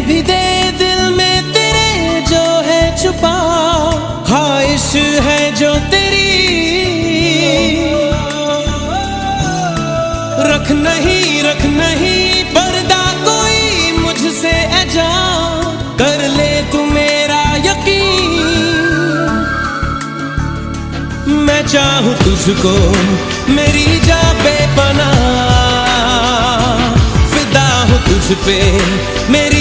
भी दे दिल में तेरे जो है छुपा, ख्वाहिश है जो तेरी रख नहीं पर्दा कोई मुझसे ऐजा, कर ले तू मेरा यकीन। मैं चाहूं तुझको मेरी जा बेपनाह, फिदा हूं तुझ पे मेरी